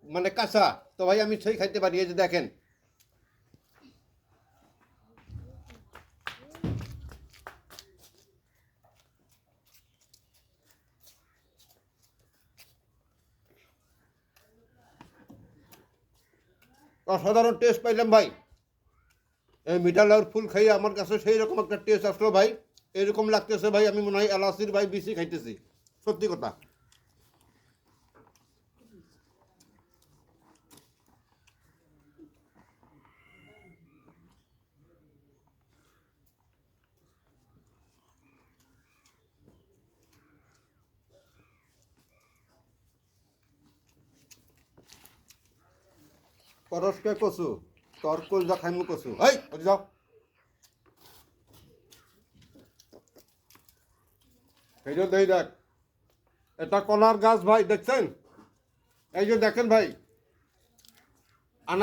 মানে কাঁচা, তো ভাই আমি সেই খাইতে পারি। এই যে দেখেন, অসাধারণ টেস্ট পাইলাম ভাই। এই মিঠা লাউর ফুল খাইয়ে আমার কাছে সেই রকম একটা টেস্ট আসলো ভাই। এরকম লাগতেছে ভাই আমি মনে হয় এলাচির ভাই বেশি খাইতেছি, সত্যি কথা। পরশকে কচু, তোর কলজা খাইমু কচু, এই ওদিকে যাও। এই যে দেখ, এটা কলার গাছ ভাই, দেখছেন? এই যে দেখেন ভাই,